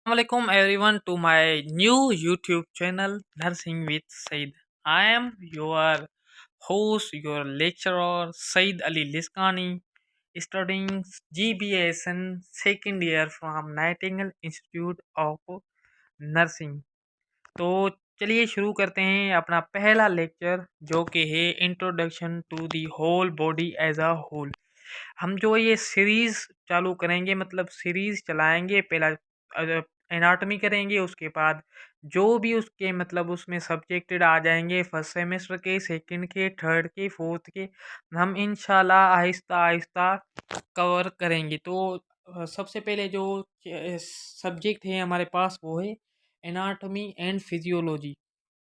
Assalamualaikum everyone to my new YouTube channel Nursing with Said. I am your host, your lecturer Said Ali Liskani, studying GBSN second year from Nightingale Institute of Nursing. तो चलिए शुरू करते हैं अपना पहला lecture जो कि है introduction to the whole body as a whole. हम जो ये सीरीज चालू करेंगे मतलब सीरीज चलाएंगे। पहला एनाटॉमी करेंगे, उसके बाद जो भी उसके मतलब उसमें सब्जेक्टेड आ जाएंगे फर्स्ट सेमेस्टर के, सेकंड के, थर्ड के, फोर्थ के, हम इंशाल्लाह आहिस्ता आहिस्ता कवर करेंगे। तो सबसे पहले जो सब्जेक्ट है हमारे पास वो है एनाटॉमी एंड फिजियोलॉजी।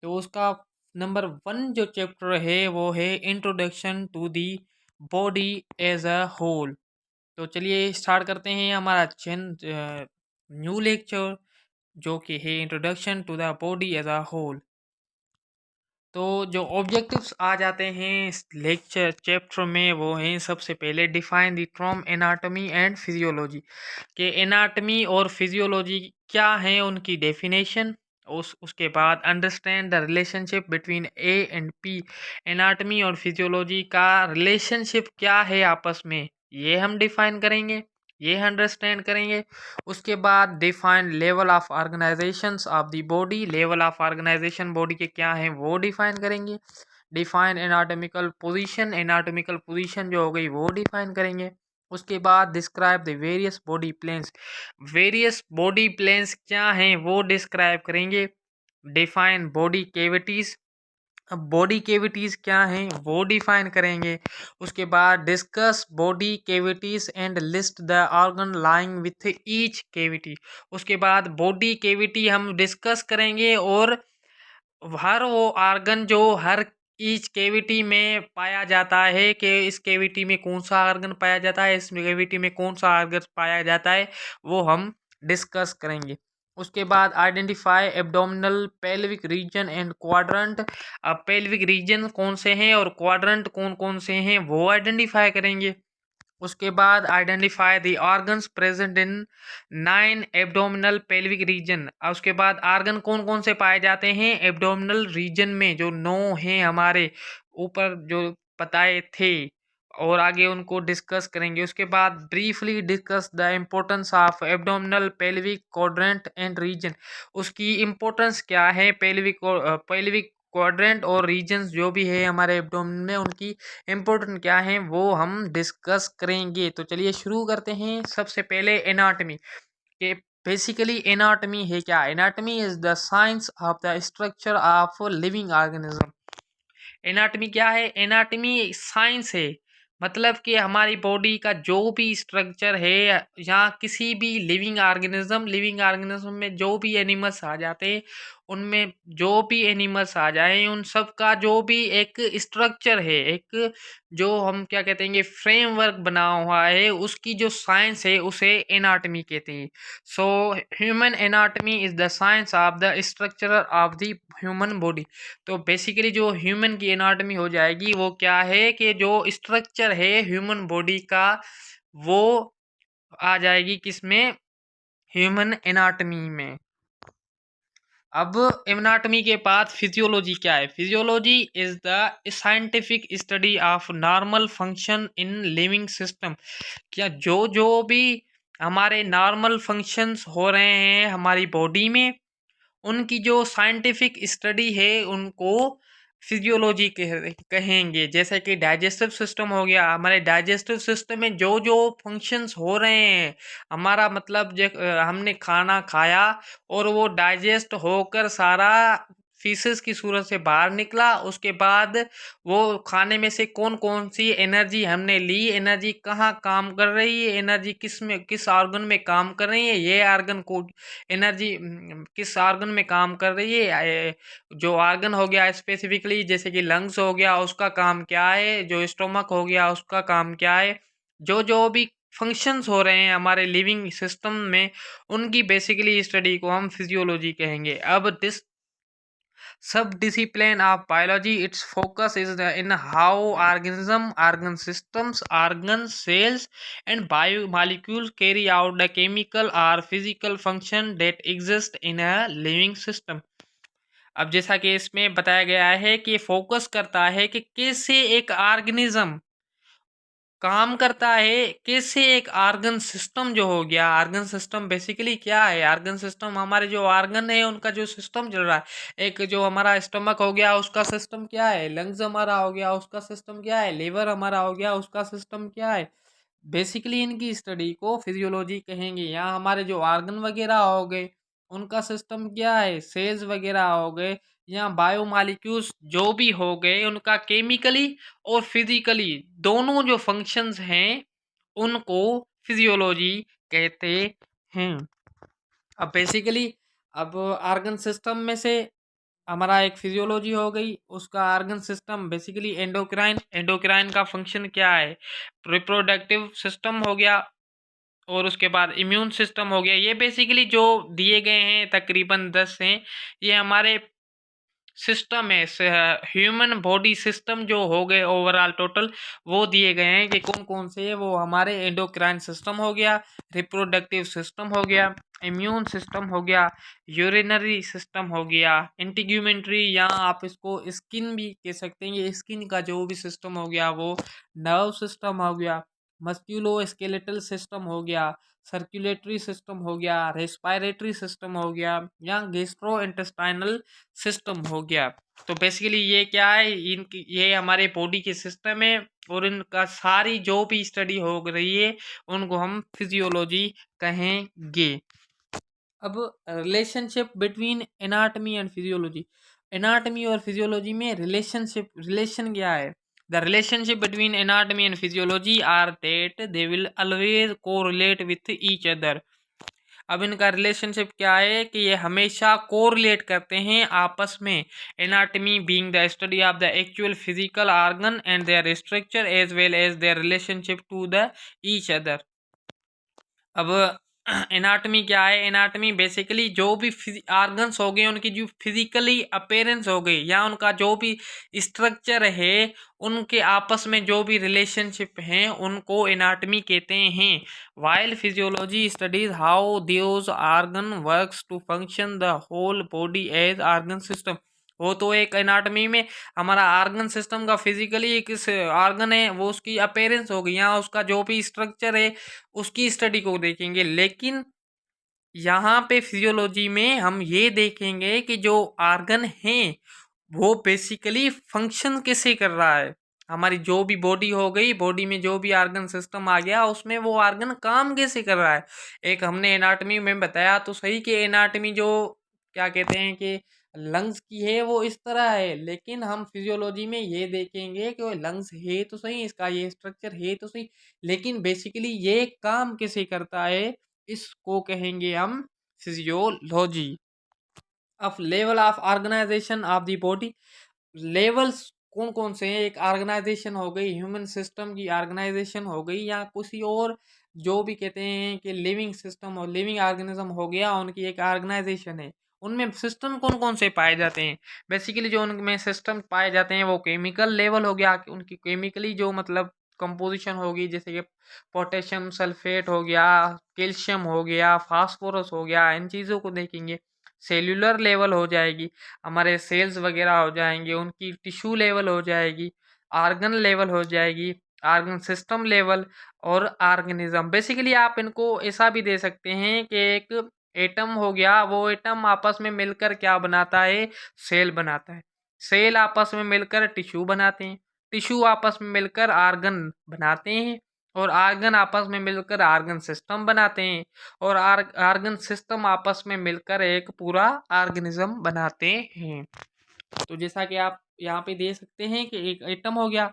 तो उसका नंबर 1 जो चैप्टर है वो है introduction to the body as a whole. तो चलिए स्टार्ट करते हैं हमारा न्यू लेक्चर जो कि है introduction to the body as a whole. तो जो ऑब्जेक्टिव्स आ जाते हैं इस लेक्चर चैप्टर में वो हैं, सबसे पहले define the term anatomy and physiology. के एनाटॉमी और फिजियोलॉजी क्या है, उनकी डेफिनेशन। उसके बाद understand the relationship between A and P. Anatomy और फिजियोलॉजी का रिलेशनशिप क्या है आपस में, ये हम डिफाइन करेंगे, ये अंडरस्टैंड करेंगे। उसके बाद define level of organisations of the body. Level of organisation body के क्या हैं वो डिफाइन करेंगे। Define anatomical position, anatomical position जो हो गई वो डिफाइन करेंगे। उसके बाद describe the various body planes. Various body planes क्या हैं वो डिस्क्राइब करेंगे। Define body cavities. अब बॉडी कैविटीज क्या हैं वो डिफाइन करेंगे। उसके बाद discuss body cavities and list the organ lying with each cavity. उसके बाद बॉडी कैविटी हम डिस्कस करेंगे और हर वो ऑर्गन जो हर ईच कैविटी में पाया जाता है कि इस कैविटी में कौन सा ऑर्गन पाया जाता है, इस कैविटी में कौन सा ऑर्गन पाया जाता है, वो हम डिस्कस करेंगे। उसके बाद identify abdominal pelvic region and quadrant. अब पेल्विक रीजन कौन से हैं और क्वाड्रंट कौन कौन से हैं वो आइडेंटिफाई करेंगे। उसके बाद identify the organs present in 9 abdominal pelvic region. उसके बाद ऑर्गन कौन कौन से पाए जाते हैं एब्डोमिनल रीजन में, जो 9 हैं हमारे ऊपर जो बताए थे, और आगे उनको डिस्कस करेंगे। उसके बाद briefly discuss the importance of abdominal pelvic quadrant and region. उसकी इम्पोर्टेंस क्या है, पेल्विक क्वाड्रेंट और रीजन्स जो भी है हमारे एब्डोमेन में उनकी इम्पोर्टेंट क्या है वो हम डिस्कस करेंगे। तो चलिए शुरू करते हैं। सबसे पहले एनाटॉमी के बेसिकली एनाटॉमी है क्या। Anatomy is the science of the structure of living organism. Anatomy क्या है, एनाटॉमी साइंस है, मतलब कि हमारी बॉडी का जो भी स्ट्रक्चर है या किसी भी लिविंग ऑर्गेनिज्म में जो भी एनिमल्स आ जाते हैं, उनमें जो भी एनिमल्स आ जाए उन सब का जो भी एक स्ट्रक्चर है, एक जो हम क्या कहते हैं फ्रेमवर्क बना हुआ है, उसकी जो साइंस है उसे एनाटॉमी कहते हैं। So human anatomy is the science of the structure of the human body. तो बेसिकली जो ह्यूमन की एनाटॉमी हो जाएगी वो क्या है कि जो स्ट्रक्चर है ह्यूमन बॉडी का वो आ जाएगी किसमें, ह्यूमन एनाटॉमी में। अब एनाटॉमी के बाद फिजियोलॉजी क्या है। Physiology is the scientific study of normal function in living system. क्या जो जो भी हमारे नॉर्मल फंक्शंस हो रहे हैं हमारी बॉडी में, उनकी जो साइंटिफिक स्टडी है उनको फिजियोलॉजी कहेंगे। जैसे कि डाइजेस्टिव सिस्टम हो गया, हमारे डाइजेस्टिव सिस्टम में जो जो फंक्शंस हो रहे हैं, हमारा मतलब हमने खाना खाया और वो डाइजेस्ट होकर सारा फीसेस की सूरत से बाहर निकला, उसके बाद वो खाने में से कौन कौन सी एनर्जी हमने ली, एनर्जी कहाँ काम कर रही है, एनर्जी किस में किस ऑर्गन में काम कर रही है, ये ऑर्गन को एनर्जी किस ऑर्गन में काम कर रही है, जो ऑर्गन हो गया स्पेसिफिकली जैसे कि लंग्स हो गया उसका काम क्या है, जो स्टोमक हो गया उसका काम क्या है, जो जो भी फंक्शंस हो रहे हैं हमारे लिविंग सिस्टम में, उनकी बेसिकली स्टडी को हम फिजियोलॉजी कहेंगे। अब subdiscipline of biology. Its focus is in how organism, organ systems, organ cells, and biomolecules carry out the chemical or physical function that exist in a living system. अब जैसा कि इसमें बताया गया है कि फोकस करता है कि कैसे एक ऑर्गेनिज्म काम करता है, कैसे एक ऑर्गन सिस्टम जो हो गया, ऑर्गन सिस्टम बेसिकली क्या है? ऑर्गन सिस्टम हमारे जो ऑर्गन है उनका जो सिस्टम चल रहा है। एक जो हमारा स्टमक हो गया उसका सिस्टम क्या है, लंग्स हमारा हो गया उसका सिस्टम क्या है, लीवर हमारा हो गया उसका सिस्टम क्या है। बेसिकली इनकी स्टडी को फिजियोलॉजी कहेंगे। यहाँ हमारे जो ऑर्गन वगैरह हो गए उनका सिस्टम क्या है, सेल्स वगैरह हो गए, यहाँ बायोमॉलिक्यूल्स जो भी हो गए उनका केमिकली और फिजिकली दोनों जो फंक्शंस हैं उनको फिजियोलॉजी कहते हैं। अब बेसिकली अब ऑर्गन सिस्टम में से हमारा एक फिजियोलॉजी हो गई, उसका organ system basically endocrine. Endocrine का फंक्शन क्या है? रिप्रोडक्टिव सिस्टम हो गया और उसके बाद इम्यून सिस्टम हो गया। ये बेसिकली जो दिए गए हैं तकरीबन 10 हैं, ये हमारे सिस्टम है, ह्यूमन बॉडी सिस्टम जो हो गए ओवरऑल टोटल वो दिए गए हैं कि कौन कौन से है। वो हमारे एंडोक्राइन सिस्टम हो गया, रिप्रोडक्टिव सिस्टम हो गया, इम्यून सिस्टम हो गया, यूरिनरी सिस्टम हो गया, इंटीग्यूमेंट्री या आप इसको स्किन भी कह सकते हैं, ये स्किन का जो भी सिस्टम हो गया, वो नर्व सिस्टम हो गया, मस्क्यूलो स्केलेटल सिस्टम हो गया, सर्कुलेटरी सिस्टम हो गया, रेस्पायरेटरी सिस्टम हो गया, या गैस्ट्रो इंटेस्टाइनल सिस्टम हो गया। तो बेसिकली ये क्या है, इनकी ये हमारे बॉडी के सिस्टम है और इनका सारी जो भी स्टडी हो रही है उनको हम फिजियोलॉजी कहेंगे। अब relationship between anatomy and physiology. Anatomy और फिजियोलॉजी में रिलेशन क्या है? The relationship between anatomy and physiology are that they will always correlate with each other. अब इनका रिलेशनशिप क्या है कि ये हमेशा कोरिलेट करते हैं आपस में। Anatomy being the study of the actual physical organ and their structure as well as their relationship to the each other. अब एनाटमी क्या है? एनाटमी बेसिकली जो भी ऑर्गन्स हो गए उनकी जो फिजिकली अपेयरेंस हो गई या उनका जो भी स्ट्रक्चर है, उनके आपस में जो भी रिलेशनशिप हैं उनको एनाटमी कहते हैं। While physiology studies how those organ works to function the whole body as organ system. वो तो एक एनाटमी में हमारा ऑर्गन सिस्टम का फिजिकली एक ऑर्गन है, वो उसकी अपेयरेंस हो गई, यहाँ उसका जो भी स्ट्रक्चर है उसकी स्टडी को देखेंगे। लेकिन यहाँ पे फिजियोलॉजी में हम ये देखेंगे कि जो ऑर्गन है वो बेसिकली फंक्शन कैसे कर रहा है। हमारी जो भी बॉडी हो गई, बॉडी में जो भी ऑर्गन सिस्टम आ गया उसमें वो ऑर्गन काम कैसे कर रहा है। एक हमने एनाटमी में बताया तो सही कि एनाटमी जो क्या कहते हैं कि लंग्स की है वो इस तरह है, लेकिन हम फिजियोलॉजी में ये देखेंगे कि वो लंग्स है तो सही, इसका ये स्ट्रक्चर है तो सही, लेकिन बेसिकली ये काम कैसे करता है इसको कहेंगे हम physiology. Of level of organisation of the body. Levels कौन कौन से हैं? एक ऑर्गेनाइजेशन हो गई, ह्यूमन सिस्टम की ऑर्गेनाइजेशन हो गई, या किसी और जो भी कहते हैं कि लिविंग सिस्टम और लिविंग ऑर्गेनिज्म हो गया, उनकी एक ऑर्गेनाइजेशन है। उनमें सिस्टम कौन कौन से पाए जाते हैं? बेसिकली जो उनमें सिस्टम पाए जाते हैं वो केमिकल लेवल हो गया, उनकी केमिकली जो मतलब कंपोजिशन होगी, जैसे कि पोटेशियम सल्फेट हो गया, कैल्शियम हो गया, फास्फोरस हो गया, इन चीज़ों को देखेंगे। सेल्यूलर लेवल हो जाएगी, हमारे सेल्स वगैरह हो जाएंगे, उनकी टिश्यू लेवल हो जाएगी, आर्गन लेवल हो जाएगी, आर्गन सिस्टम लेवल, और ऑर्गेनिज्म। बेसिकली आप इनको ऐसा भी दे सकते हैं कि एक एटम हो गया, वो एटम आपस में मिलकर क्या बनाता है? सेल बनाता है। सेल आपस में मिलकर टिश्यू बनाते हैं, टिश्यू आपस में मिलकर आर्गन बनाते हैं, और आर्गन आपस में मिलकर आर्गन सिस्टम बनाते हैं, और आर्गन सिस्टम आपस में मिलकर एक पूरा ऑर्गेनिज्म बनाते हैं। तो जैसा कि आप यहाँ पे देख सकते हैं कि एक एटम हो गया,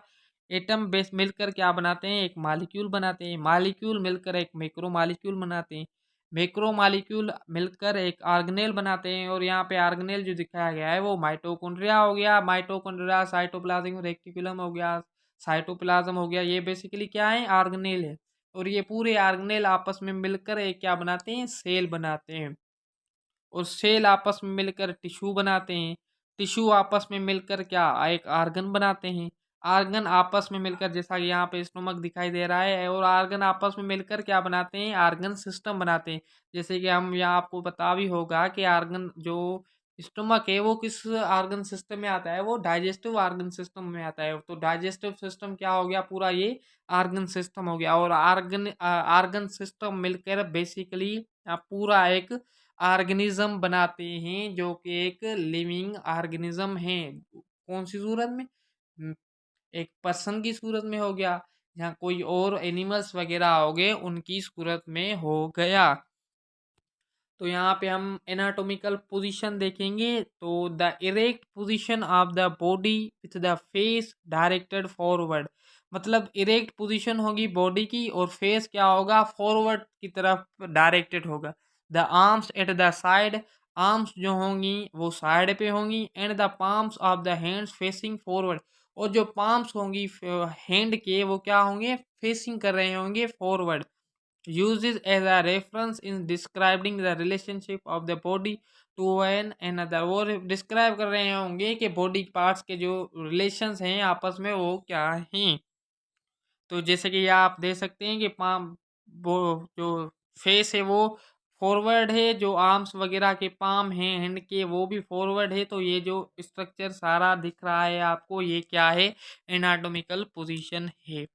एटम बेस मिलकर क्या बनाते हैं? एक मॉलिक्यूल बनाते हैं, मॉलिक्यूल मिलकर एक मैक्रो मॉलिक्यूल बनाते हैं, मैक्रो मॉलिक्यूल मिलकर एक ऑर्गेनेल बनाते हैं, और यहाँ पे ऑर्गेनेल जो दिखाया गया है वो माइटोकॉन्ड्रिया हो गया। माइटोकॉन्ड्रिया, साइटोप्लाज्म रेक्टिकुलम हो गया, साइटोप्लाज्म हो गया, ये बेसिकली क्या है? ऑर्गेनेल है। और ये पूरे ऑर्गेनेल आपस में मिलकर एक क्या बनाते हैं? सेल बनाते हैं, और सेल आपस में मिलकर टिश्यू बनाते हैं, टिश्यू आपस में मिलकर क्या एक आर्गन बनाते हैं। आर्गन आपस में मिलकर, जैसा कि यहाँ पे स्टोमक दिखाई दे रहा है, और आर्गन आपस में मिलकर क्या बनाते हैं, आर्गन सिस्टम बनाते हैं। जैसे कि हम यहाँ आपको पता भी होगा कि आर्गन जो स्टोमक है वो किस आर्गन सिस्टम में आता है, वो डाइजेस्टिव आर्गन सिस्टम में आता है। तो डाइजेस्टिव सिस्टम क्या हो गया, पूरा ये आर्गन सिस्टम हो गया। और आर्गन सिस्टम मिलकर बेसिकली पूरा एक ऑर्गेनिज्म बनाते हैं, जो कि एक लिविंग ऑर्गेनिज्म है। कौन सी सूरत में, हम्म, एक पर्सन की सूरत में हो गया, या कोई और एनिमल्स वगैरह हो गए उनकी सूरत में हो गया। तो यहाँ पे हम एनाटॉमिकल पोजीशन देखेंगे। तो the erect position of the body with the face directed forward, मतलब इरेक्ट पोजीशन होगी बॉडी की और फेस क्या होगा, फॉरवर्ड की तरफ डायरेक्टेड होगा। The arms at the side, arms जो होंगी वो साइड पे होंगी। And the palms of the hands facing forward, और जो पाम्स होंगी हैंड के वो क्या होंगे, फेसिंग कर रहे होंगे forward. uses as a reference in describing the relationship of the body to one another, वो डिस्क्राइब कर रहे होंगे कि बॉडी पार्ट्स के जो रिलेशंस हैं आपस में वो क्या हैं। तो जैसे कि यहाँ आप देख सकते हैं कि पाम, वो जो फेस है वो फॉरवर्ड है, जो आर्म्स वगैरह के पाम हैं हैंड के वो भी फॉरवर्ड है। तो ये जो स्ट्रक्चर सारा दिख रहा है आपको, ये क्या है, एनाटॉमिकल पोजीशन है।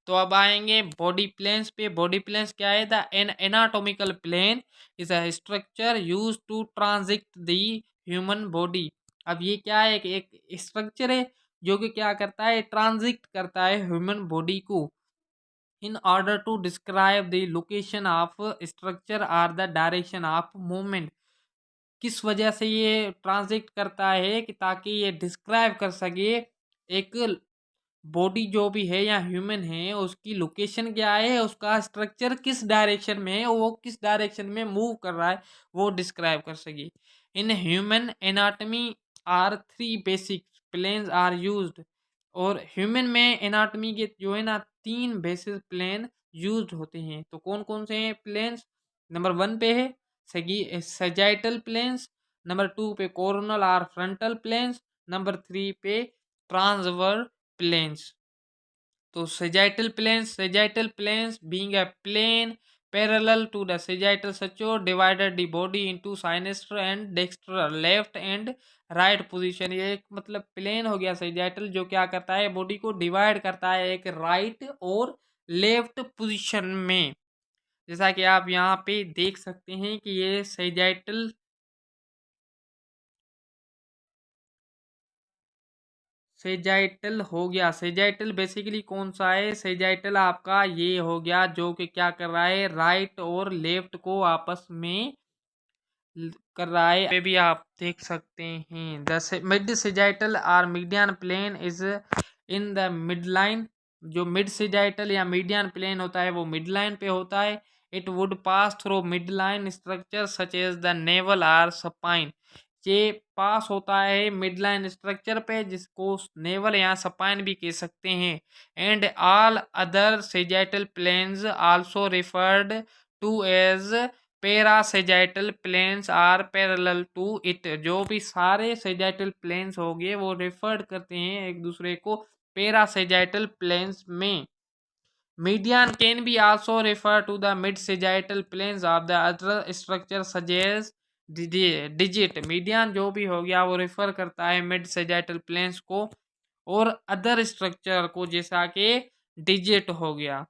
तो अब आएंगे बॉडी प्लेन्स पे। बॉडी प्लेन्स क्या है, the an anatomical plane is a structure use to transit the human body. अब ये क्या है, एक स्ट्रक्चर है जो कि क्या करता है, ट्रांजिट करता है ह्यूमन बॉडी को in order to describe the location of structure or the direction of movement. किस वजह से ये ट्रांजिट करता है, कि ताकि ये डिस्क्राइब कर सके एक बॉडी जो भी है या ह्यूमन है उसकी लोकेशन क्या है, उसका स्ट्रक्चर किस डायरेक्शन में है, वो किस डायरेक्शन में मूव कर रहा है, वो डिस्क्राइब कर सके। In human anatomy are three basic planes are used, और ह्यूमन में एनाटमी के जो है ना तीन बेसिक प्लेन यूज्ड होते हैं। तो कौन कौन से हैं प्लेन्स, नंबर वन पे है सैजाइटल प्लेन्स, नंबर टू पे coronal or frontal planes, number three पे ट्रांसवर प्लेन्स। तो sagittal planes being a plane parallel to the sagittal suture divided the body into sinister and dexter, left and right position। ये एक मतलब plane हो गया sagittal, जो क्या करता है, बॉडी को डिवाइड करता है एक राइट और लेफ्ट पोजीशन में। जैसा कि आप यहाँ पे देख सकते हैं कि ये sagittal सेजाइटल हो गया। सेजाइटल बेसिकली कौन सा है, सेजाइटल आपका ये हो गया जो कि क्या कर रहा है, राइट और लेफ्ट को आपस में कर रहा है। पे भी आप देख सकते हैं the mid sagittal or median plane is in the mid line. जो मिड सेजाइटल या मीडियन प्लेन होता है वो मिड लाइन पे होता है। It would pass through mid line structure such as the navel or spine. ये पास होता है मिड लाइन स्ट्रक्चर पे, जिसको नेवल या स्पाइन भी कह सकते हैं। And all other sagittal planes also referred to as parasagittal planes are parallel to it. जो भी सारे सेजाइटल प्लेन्स हो गए वो रेफर्ड करते हैं एक दूसरे को पैरासेजाइटल प्लेन्स में। Median can be also refer to the mid sagittal planes of the other structure सजेस डिजिट। मीडियन जो भी हो गया वो रेफर करता है मिड सेजाइटल प्लेन्स को और अदर स्ट्रक्चर को, जैसा कि डिजिट हो गया।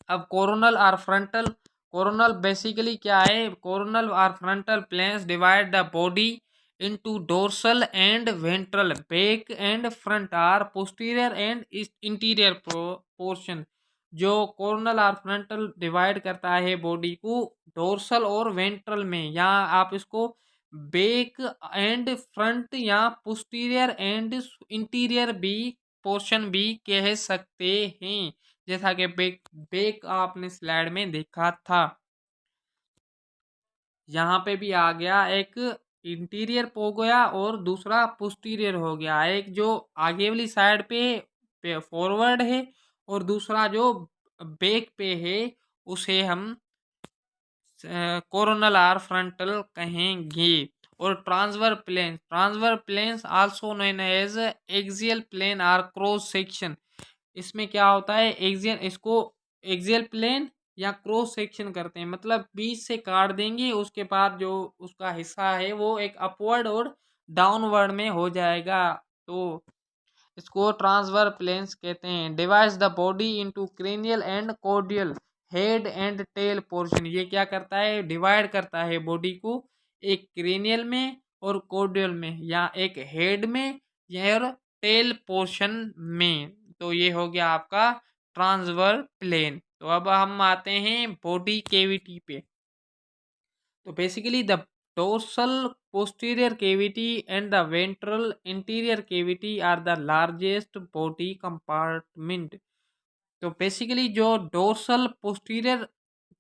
अब कोरोनल और फ्रंटल, कोरोनल बेसिकली क्या है, कोरोनल और frontal planes divide the body into dorsal and ventral, back and front or posterior and interior portion. जो कोरोनल और फ्रंटल डिवाइड करता है बॉडी को डोर्सल और वेंट्रल में, या आप इसको बैक एंड फ्रंट या पोस्टीरियर एंड इंटीरियर भी पोर्शन भी कह सकते हैं। जैसा कि बेक बेक आपने स्लाइड में देखा था, यहाँ पे भी आ गया एक इंटीरियर हो गया और दूसरा पोस्टीरियर हो गया। एक जो आगे वाली साइड पे फॉरवर्ड है और दूसरा जो बैक पे है उसे हम कोरोनल आर फ्रंटल कहेंगे। और transverse planes also known as axial plane or cross section. इसमें क्या होता है, इसको एक्सियल प्लेन या क्रॉस सेक्शन करते हैं, मतलब बीच से काट देंगे, उसके बाद जो उसका हिस्सा है वो एक अपवर्ड और डाउनवर्ड में हो जाएगा, तो इसको ट्रांसवर प्लेन्स कहते हैं। Divides the body into cranial and cordial, head and tail portion. ये क्या करता है, डिवाइड करता है बॉडी को एक क्रेनियल में और कॉर्डियल में, या एक हेड में या और टेल पोर्शन में। तो ये हो गया आपका ट्रांसवर प्लेन। तो अब हम आते हैं बॉडी केविटी पे। तो basically the dorsal posterior cavity and the ventral interior cavity are the largest body compartment। तो बेसिकली जो डोर्सल पोस्टीरियर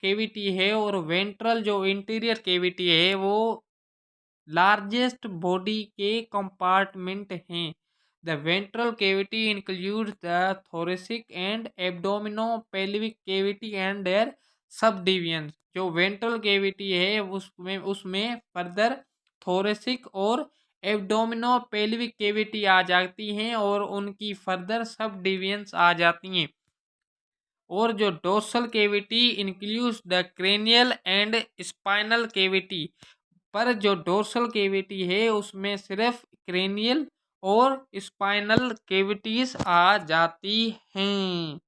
केविटी है और वेंट्रल जो इंटीरियर केविटी है वो लार्जेस्ट बॉडी के कंपार्टमेंट हैं। The ventral cavity includes the thoracic and abdominopelvic cavity and their subdivisions. जो वेंट्रल केविटी है उसमें फर्दर थोरेसिक और एब्डोमिनो पेल्विक केविटी आ जाती हैं और उनकी फर्दर सब डिविजन्स आ जाती हैं। और जो dorsal cavity includes the cranial and spinal cavity, पर जो डोर्सल केविटी है उसमें सिर्फ क्रेनियल और स्पाइनल केविटीज आ जाती हैं।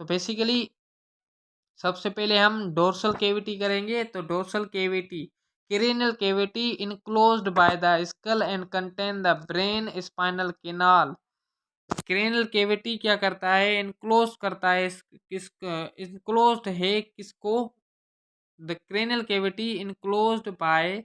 तो बेसिकली सबसे पहले हम डोर्सल केविटी करेंगे। तो dorsal cavity, cranial cavity enclosed by the skull and contain the brain spinal canal. Cranial cavity क्या करता है, इनक्लोज करता है, इनक्लोज्ड है किसको, the cranial cavity enclosed by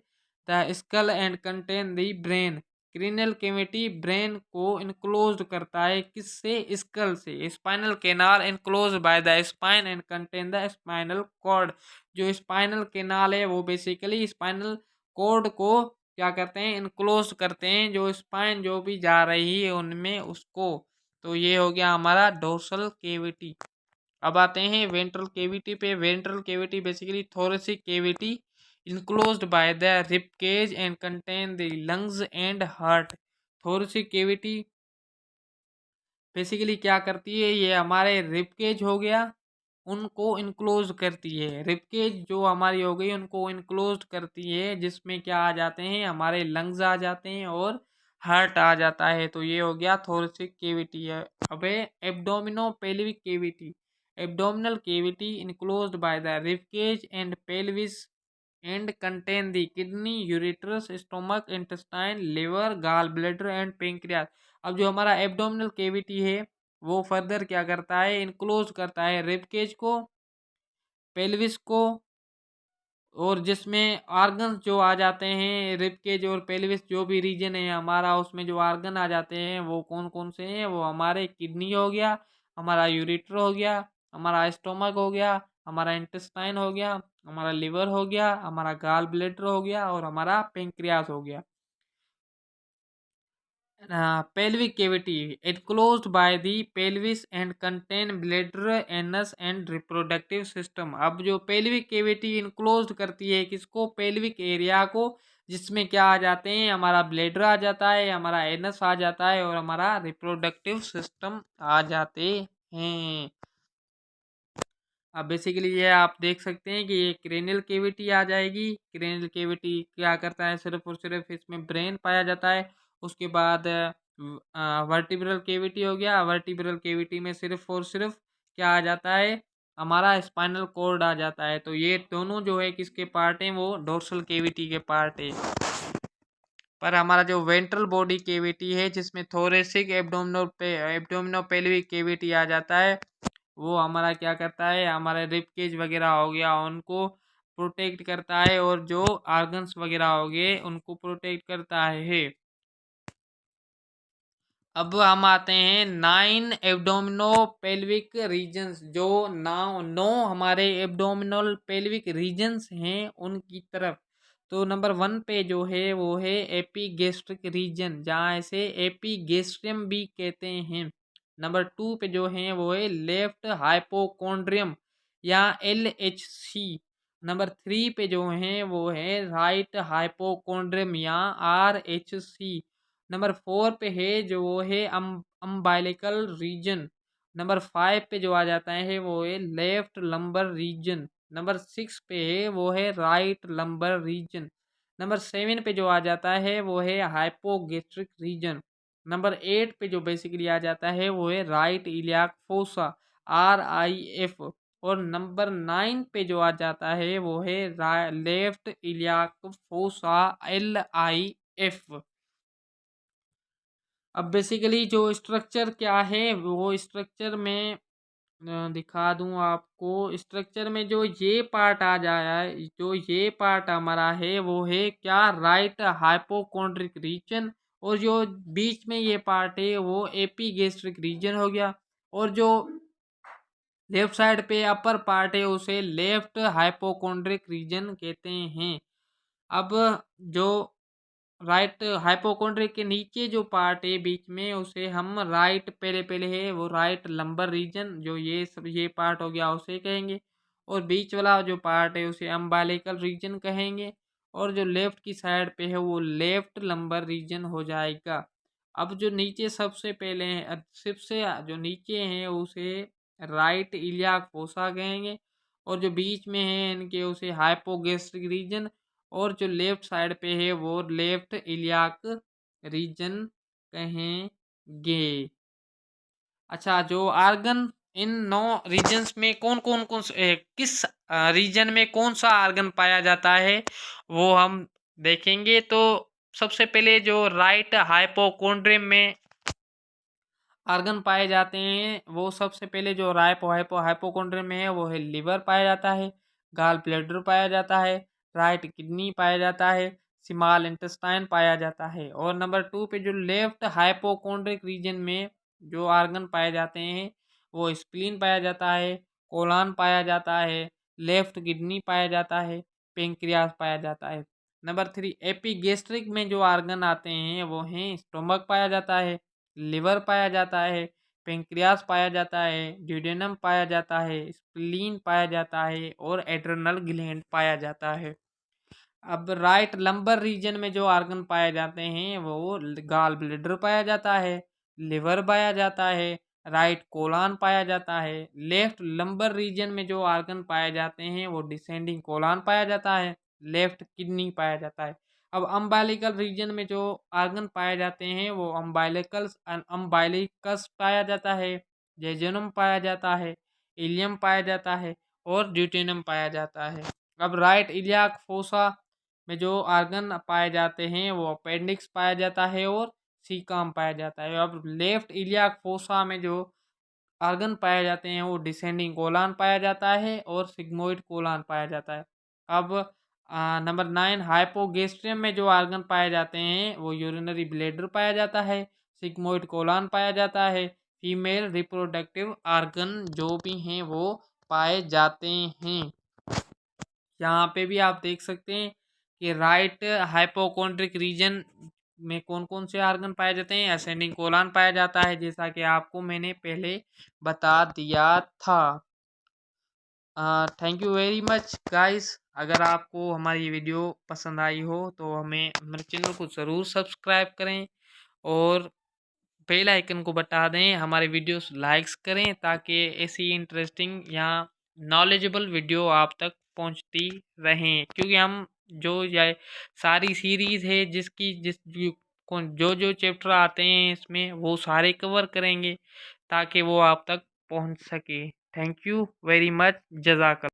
the skull and contain the brain. Cranial cavity brain को enclosed करता है, किससे, स्कल से। Spinal canal enclosed by the spine and contain the spinal cord. जो स्पाइनल कैनाल है वो बेसिकली स्पाइनल कॉर्ड को क्या करते हैं, इनक्लोज करते हैं, जो स्पाइन जो भी जा रही है उनमें उसको। तो ये हो गया हमारा डोर्सल केविटी। अब आते हैं वेंट्रल केविटी पे। Ventral cavity basically thoracic cavity enclosed by the rib cage and contain the lungs and heart. Thoracic cavity basically क्या करती है, ये हमारे रिब केज हो गया उनको इनक्लोज करती है। रिब केज जो हमारी हो गई उनको इनक्लोज करती है, जिसमें क्या आ जाते हैं, हमारे लंग्स आ जाते हैं और हार्ट आ जाता है। तो ये हो गया थोरेसिक केविटी है। अब abdominopelvic cavity. Abdominal cavity enclosed by the rib cage and pelvis and contain the kidney, ureters, stomach, intestine, liver, gallbladder and pancreas. अब जो हमारा एब्डोमिनल केविटी है वो फर्दर क्या करता है, इनक्लोज करता है रिब केज को, पेल्विस को, और जिसमें ऑर्गन्स जो आ जाते हैं, रिब केज और पेल्विस जो भी रीजन है हमारा, उसमें जो ऑर्गन आ जाते हैं वो कौन कौन से हैं, वो हमारे किडनी हो गया, हमारा यूरेटर हो गया, हमारा स्टोमक हो गया, हमारा इंटेस्टाइन हो गया, हमारा लिवर हो गया, हमारा गाल ब्लैडर हो गया और हमारा पेंक्रियास हो गया। pelvic cavity enclosed by the pelvis and contain bladder, anus and reproductive system। अब जो pelvic cavity enclosed करती है किसको, pelvic area को, जिसमें क्या आ जाते हैं, हमारा ब्लेडर आ जाता है, हमारा एनस आ जाता है और हमारा रिप्रोडक्टिव सिस्टम आ जाते हैं। अब बेसिकली ये आप देख सकते हैं कि ये क्रेनियल केविटी आ जाएगी। क्रेनियल केविटी क्या करता है, सिर्फ और सिर्फ इसमें ब्रेन पाया जाता है। उसके बाद वर्टिब्रल केविटी हो गया। वर्टिब्रल केविटी में सिर्फ और सिर्फ क्या आ जाता है, हमारा स्पाइनल कॉर्ड आ जाता है। तो ये दोनों जो है किसके पार्ट हैं, वो डोर्सल केविटी के पार्ट है। पर हमारा जो वेंट्रल बॉडी केविटी है, जिसमें थोरेसिक एब्डोमिनो पेल्विक केविटी आ जाता है, वो हमारा क्या करता है, हमारे रिब केज वगैरह हो गया उनको प्रोटेक्ट करता है, और जो ऑर्गन्स वगैरह हो गए उनको प्रोटेक्ट करता है। अब हम आते हैं 9 एब्डोमिनो पेल्विक रीजन्स। जो नौ हमारे एब्डोमिनल पेल्विक रीजन्स हैं उनकी तरफ। तो नंबर 1 पे जो है वो है एपीगेस्ट्रिक रीजन, जहाँ इसे एपीगेस्ट्रियम भी कहते हैं। नंबर 2 पे जो है वो है लेफ्ट हाइपोकॉन्ड्रियम या LHC। नंबर 3 पे जो है वो है राइट हाइपोकोंड्रियम या RHC। नंबर 4 पे है जो वो है अम्बाइलिकल रीजन। नंबर 5 पे जो आ जाता है वो है लेफ्ट लंबर रीजन। नंबर 6 पे है वो है राइट लंबर रीजन। नंबर 7 पे जो आ जाता है वो है हाइपोगेस्ट्रिक रीजन। नंबर 8 पे जो बेसिकली आ जाता है वो है राइट इलियाक फोसा, RIF। और नंबर 9 पे जो आ जाता है वो है लेफ्ट इलियाक फोसा, LIF। अब बेसिकली जो स्ट्रक्चर क्या है वो स्ट्रक्चर में दिखा दूं आपको। स्ट्रक्चर में जो ये पार्ट आ जाया है, जो ये पार्ट हमारा है वो है क्या, राइट हाइपोकोंड्रिक रीजन। और जो बीच में ये पार्ट है वो एपीगेस्ट्रिक रीजन हो गया। और जो लेफ्ट साइड पे अपर पार्ट है उसे लेफ्ट हाइपोकोंड्रिक रीजन कहते हैं। अब जो राइट हाइपोकोंड्रिक के नीचे जो पार्ट है बीच में उसे हम राइट, पहले पहले है वो राइट लंबर रीजन, जो ये सब ये पार्ट हो गया उसे कहेंगे। और बीच वाला जो पार्ट है उसे अम्बालिकल रीजन कहेंगे। और जो लेफ्ट की साइड पे है वो लेफ्ट लंबर रीजन हो जाएगा। अब जो नीचे सबसे पहले है, सबसे जो नीचे हैं उसे राइट इलियाक फोसा कहेंगे। और जो बीच में है इनके उसे हाइपोगेस्ट्रिक रीजन। और जो लेफ्ट साइड पे है वो लेफ्ट इलियाक रीजन कहेंगे। अच्छा, जो आर्गन इन 9 रीजन्स में किस रीजन में कौन सा आर्गन पाया जाता है वो हम देखेंगे। तो सबसे पहले जो राइट हाइपोकोंड्रियम में आर्गन पाए जाते हैं वो सबसे पहले जो हाइपोकोंड्रियम में है वो है लिवर पाया जाता है, गाल ब्लैडर पाया जाता है, राइट किडनी पाया जाता है, स्मॉल इंटेस्टाइन पाया जाता है। और नंबर 2 पे जो लेफ्ट हाइपोकोंड्रिक रीजन में जो आर्गन पाए जाते हैं वो स्प्लीन पाया जाता है, कोलान पाया जाता है, लेफ्ट किडनी पाया जाता है, पेंक्रियास पाया जाता है। नंबर 3 एपीगेस्ट्रिक में जो आर्गन आते हैं वो हैं स्टोमक पाया जाता है, लिवर पाया जाता है, पेंक्रियास पाया जाता है, ड्यूडेनम पाया जाता है, स्प्लीन पाया जाता है और एड्रेनल ग्लैंड पाया जाता है। अब राइट लंबर रीजन में जो आर्गन पाए जाते हैं वो गाल ब्लैडर पाया जाता है, लिवर पाया जाता है, राइट कोलान पाया जाता है। लेफ्ट लंबर रीजन में जो आर्गन पाए जाते हैं वो डिसेंडिंग कोलान पाया जाता है, लेफ्ट किडनी पाया जाता है। अब अम्बालिकल रीजन में जो आर्गन पाए जाते हैं वो अम्बालिकस पाया जाता है, जेजुनम पाया जाता है, इलियम पाया जाता है और ड्यूटेनम पाया जाता है। अब राइट इलियाक फोसा में जो आर्गन पाए जाते हैं वो अपेंडिक्स पाया जाता है और सीकाम पाया जाता है। अब लेफ्ट इलियाक फोसा में जो आर्गन पाए जाते हैं वो डिसेंडिंग कोलान पाया जाता है और सिग्मोइड कोलान पाया जाता है। अब नंबर 9 हाइपोगेस्ट्रियम में जो आर्गन पाए जाते हैं वो यूरिनरी ब्लैडर पाया जाता है, सिग्मोइड कोलान पाया जाता है, फीमेल रिप्रोडक्टिव आर्गन जो भी हैं वो पाए जाते हैं। यहाँ पे भी आप देख सकते हैं कि राइट हाइपोकोंड्रिक रीजन में कौन कौन से आर्गन पाए जाते हैं। असेंडिंग कोलान पाया जाता है जैसा कि आपको मैंने पहले बता दिया था। Thank you very much guys. अगर आपको हमारी वीडियो पसंद आई हो तो हमें हमारे चैनल को ज़रूर सब्सक्राइब करें और बेल आइकन को बता दें, हमारे वीडियोस लाइक्स करें ताकि ऐसी इंटरेस्टिंग या नॉलेजेबल वीडियो आप तक पहुंचती रहें। क्योंकि हम जो ये सारी सीरीज़ है जिसकी जो जो चैप्टर आते हैं इसमें वो सारे कवर करेंगे ताकि वो आप तक पहुंच सके। Thank you very much. जज़ाकल्लाह।